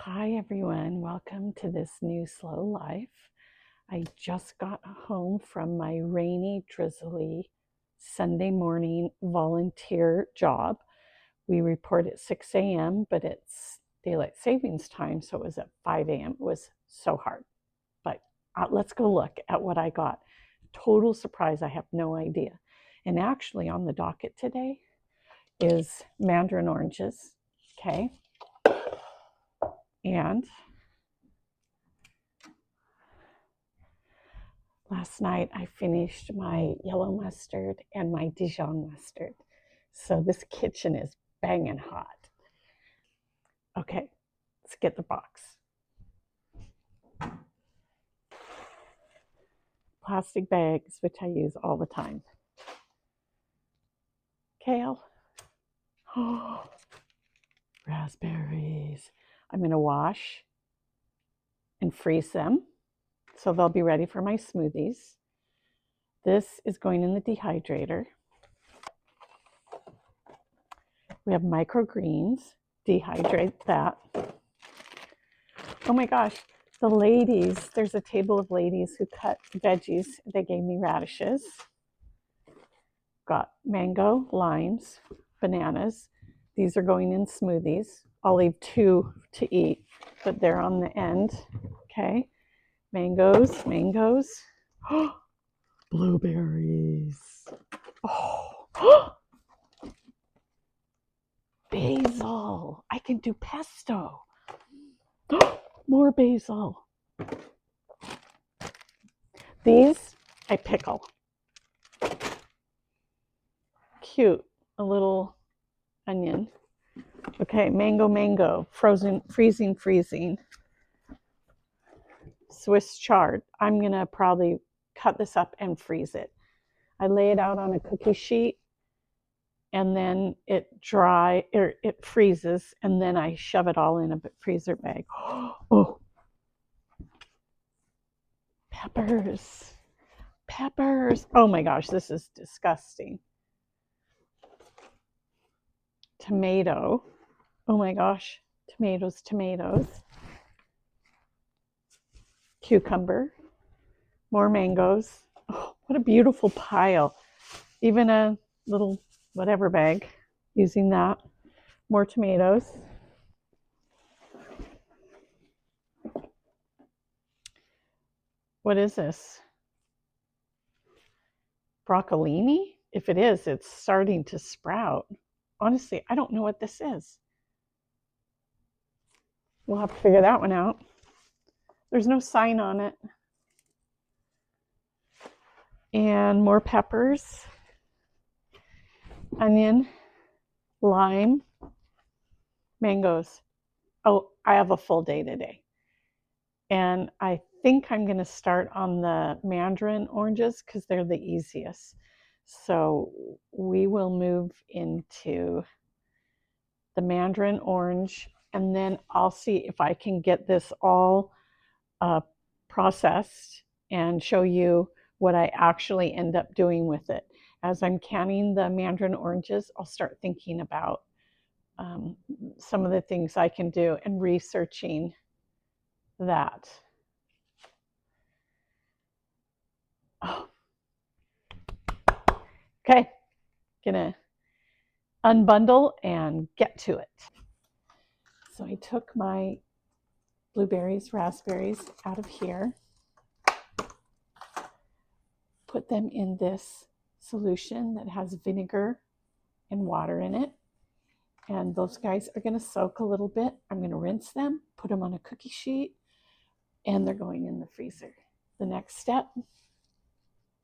Hi everyone, welcome to this new slow life. I just got home from my rainy, drizzly Sunday morning volunteer job. We report at 6 a.m., but it's daylight savings time, so it was at 5 a.m. It was so hard, but let's go look at what I got. Total surprise, I have no idea. And actually on the docket today is mandarin oranges, okay? And last night I finished my yellow mustard and my Dijon mustard. So this kitchen is banging hot. Okay, let's get the box. Plastic bags, which I use all the time. Kale. Oh, raspberries. I'm going to wash and freeze them so they'll be ready for my smoothies. This is going in the dehydrator. We have microgreens. Dehydrate that. Oh my gosh, the ladies, there's a table of ladies who cut veggies. They gave me radishes. Got mango, limes, bananas. These are going in smoothies. I'll leave 2 to eat, but they're on the end. Okay. Mangoes. Oh, blueberries. Oh, basil. I can do pesto. More basil. These I pickle. Cute. A little onion. Okay, mango, frozen, freezing. Swiss chard. I'm gonna probably cut this up and freeze it. I lay it out on a cookie sheet and then it freezes, and then I shove it all in a freezer bag. Oh, peppers. Oh my gosh, this is disgusting. Tomato. Oh my gosh, tomatoes. Cucumber. More mangoes. Oh, what a beautiful pile. Even a little whatever bag, using that. More tomatoes. What is this? Broccolini? If it is, it's starting to sprout. Honestly, I don't know what this is. We'll have to figure that one out. There's no sign on it. And more peppers, onion, lime, mangoes. Oh, I have a full day today. And I think I'm going to start on the mandarin oranges because they're the easiest. So we will move into the mandarin orange, and then I'll see if I can get this all processed and show you what I actually end up doing with it. As I'm canning the mandarin oranges, I'll start thinking about some of the things I can do and researching that. Oh. Okay, gonna unbundle and get to it. So I took my blueberries, raspberries out of here, put them in this solution that has vinegar and water in it. And those guys are going to soak a little bit. I'm going to rinse them, put them on a cookie sheet, and they're going in the freezer. The next step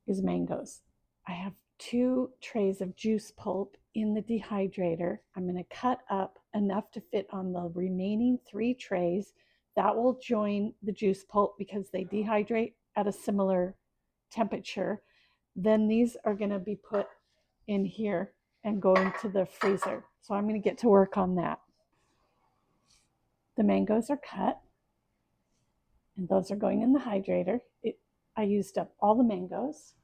is mangoes. I have 2 trays of juice pulp in the dehydrator. I'm going to cut up enough to fit on the remaining 3 trays. That will join the juice pulp because they dehydrate at a similar temperature. Then these are going to be put in here and go into the freezer. So I'm going to get to work on that. The mangoes are cut, and those are going in the hydrator. I used up all the mangoes.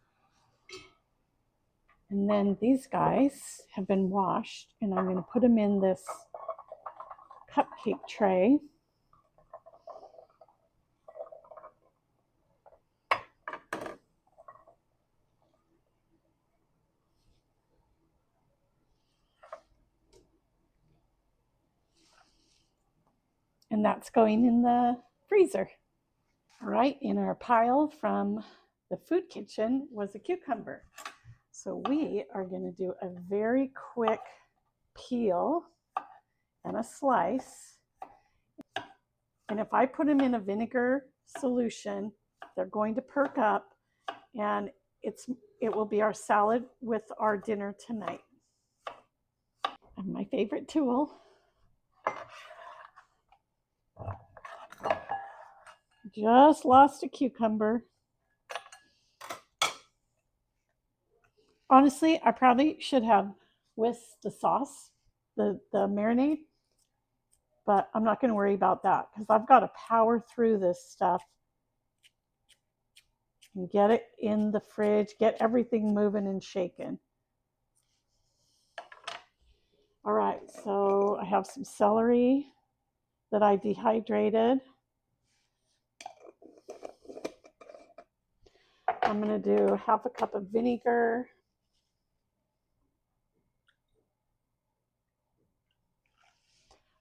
And then these guys have been washed, and I'm going to put them in this cupcake tray. and that's going in the freezer. All right, in our pile from the food kitchen was a cucumber. So we are going to do a very quick peel and a slice. And if I put them in a vinegar solution, they're going to perk up, and it will be our salad with our dinner tonight. And my favorite tool. Just lost a cucumber. Honestly, I probably should have whisked the sauce, the marinade, but I'm not going to worry about that because I've got to power through this stuff and get it in the fridge, get everything moving and shaking. All right, so I have some celery that I dehydrated. I'm going to do half a cup of vinegar.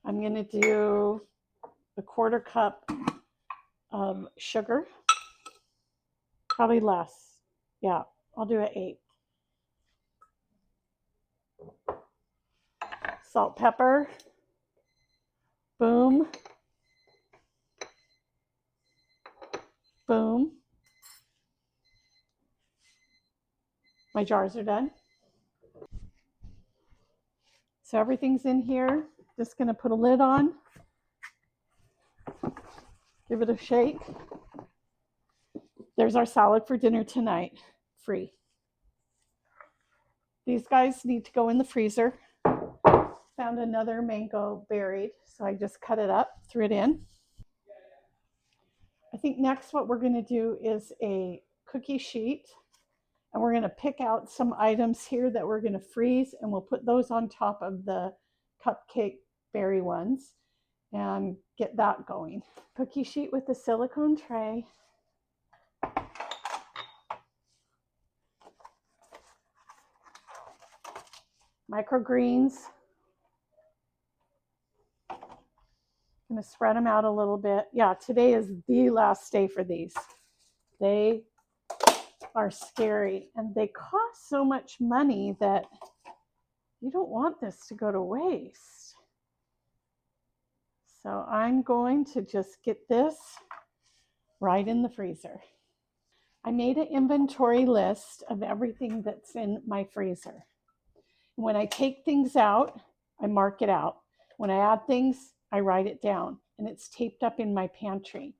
I'm going to do a 1/4 cup of sugar. Probably less. Yeah, I'll do an 1/8. Salt, pepper. Boom. Boom. My jars are done. So everything's in here. Just going to put a lid on. Give it a shake. There's our salad for dinner tonight. Free. These guys need to go in the freezer. Found another mango buried, so I just cut it up, threw it in. I think next what we're going to do is a cookie sheet, and we're going to pick out some items here that we're going to freeze, and we'll put those on top of the cupcake berry ones and get that going. Cookie sheet with the silicone tray. Microgreens. I'm going to spread them out a little bit. Yeah, today is the last day for these. They are scary, and they cost so much money that you don't want this to go to waste. So I'm going to just get this right in the freezer. I made an inventory list of everything that's in my freezer. When I take things out, I mark it out. When I add things, I write it down, and it's taped up in my pantry.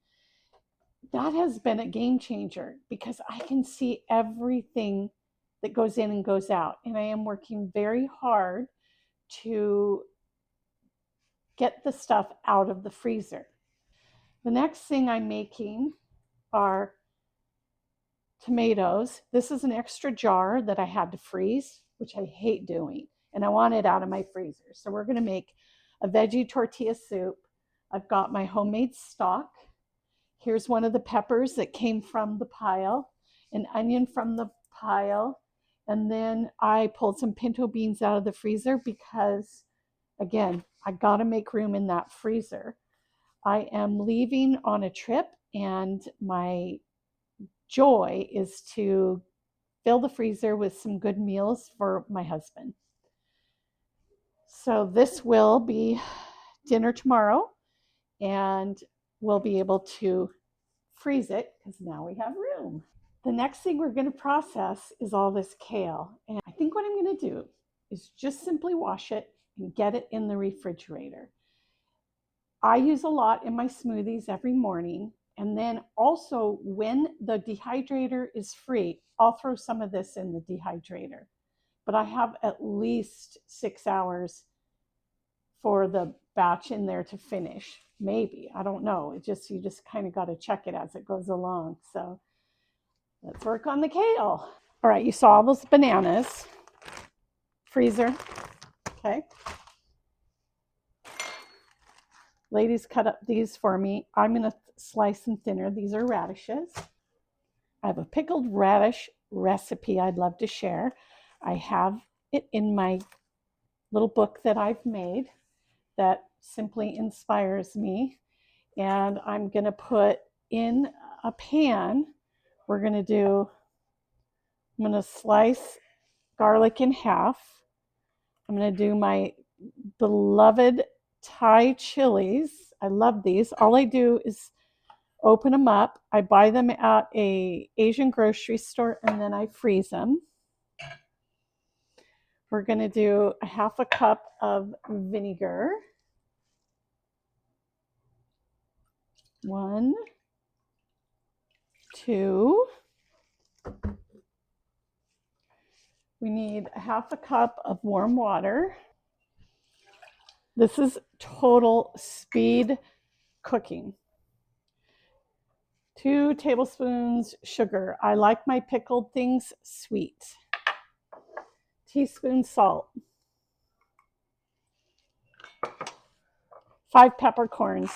That has been a game changer because I can see everything that goes in and goes out. And I am working very hard to get the stuff out of the freezer. The next thing I'm making are tomatoes. This is an extra jar that I had to freeze, which I hate doing, and I want it out of my freezer. So we're going to make a veggie tortilla soup. I've got my homemade stock. Here's one of the peppers that came from the pile, an onion from the pile, and then I pulled some pinto beans out of the freezer because, again, I got to make room in that freezer. I am leaving on a trip, and my joy is to fill the freezer with some good meals for my husband. So this will be dinner tomorrow, and we'll be able to freeze it because now we have room. The next thing we're going to process is all this kale. And I think what I'm going to do is just simply wash it and get it in the refrigerator. I use a lot in my smoothies every morning. And then also when the dehydrator is free, I'll throw some of this in the dehydrator. But I have at least 6 hours for the batch in there to finish. Maybe, I don't know. You just kind of got to check it as it goes along. So let's work on the kale. All right, you saw all those bananas. Freezer. Okay. Ladies cut up these for me. I'm going to slice them thinner. These are radishes. I have a pickled radish recipe I'd love to share. I have it in my little book that I've made that simply inspires me. And I'm going to put in a pan, I'm going to slice garlic in half. I'm going to do my beloved Thai chilies. I love these. All I do is open them up. I buy them at a Asian grocery store and then I freeze them. We're going to do a half a cup of vinegar. 1, 2. We need a half a cup of warm water. This is total speed cooking. 2 tablespoons sugar. I like my pickled things sweet. Teaspoon salt. 5 peppercorns.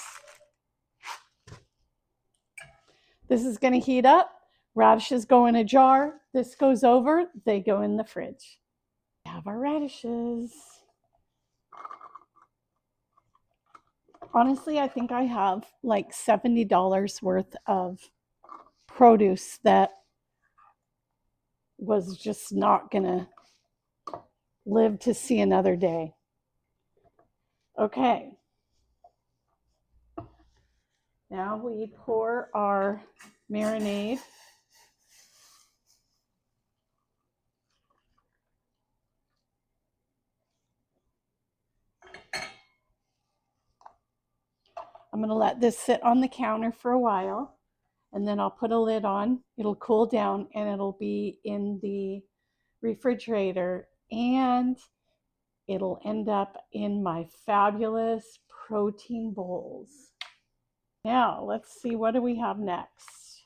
This is going to heat up. Radishes go in a jar. This goes over. They go in the fridge. We have our radishes. Honestly, I think I have like $70 worth of produce that was just not going to live to see another day. Okay. Now we pour our marinade. I'm going to let this sit on the counter for a while, and then I'll put a lid on. It'll cool down, and it'll be in the refrigerator, and it'll end up in my fabulous protein bowls. Now, let's see, what do we have next?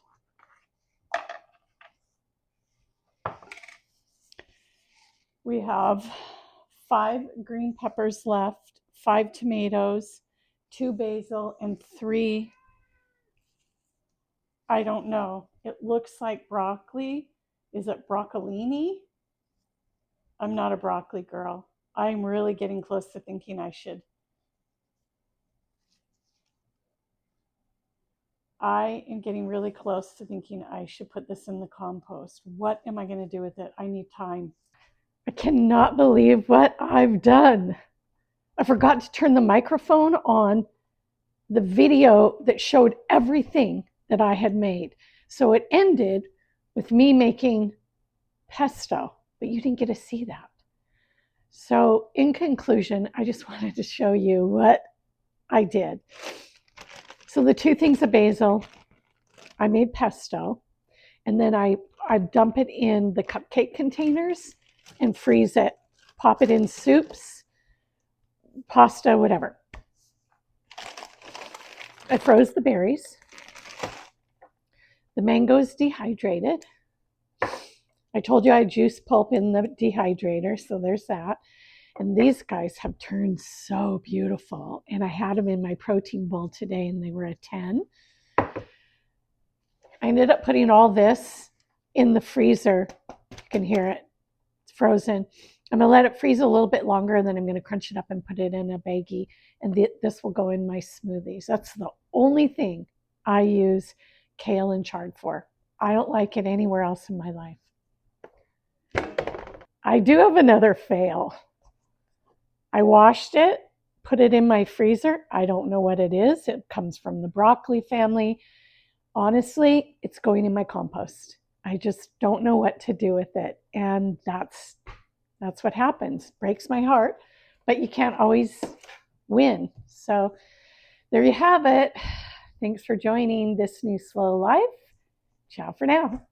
We have 5 green peppers left, 5 tomatoes, 2 basil, and 3, I don't know. It looks like broccoli. Is it broccolini? I'm not a broccoli girl. I'm really getting close to thinking I should. I am getting really close to thinking I should put this in the compost. What am I going to do with it? I need time. I cannot believe what I've done. I forgot to turn the microphone on the video that showed everything that I had made. So it ended with me making pesto, but you didn't get to see that. So in conclusion, I just wanted to show you what I did. So the 2 things of basil, I made pesto, and then I dump it in the cupcake containers and freeze it, pop it in soups, pasta, whatever. I froze the berries. The mango is dehydrated. I told you I juice pulp in the dehydrator, so there's that. And these guys have turned so beautiful. And I had them in my protein bowl today, and they were a 10. I ended up putting all this in the freezer. You can hear it. It's frozen. I'm going to let it freeze a little bit longer, and then I'm going to crunch it up and put it in a baggie. And this will go in my smoothies. That's the only thing I use kale and chard for. I don't like it anywhere else in my life. I do have another fail. I washed it, put it in my freezer. I don't know what it is. It comes from the broccoli family. Honestly, it's going in my compost. I just don't know what to do with it. And that's what happens. Breaks my heart, but you can't always win. So there you have it. Thanks for joining this new slow life. Ciao for now.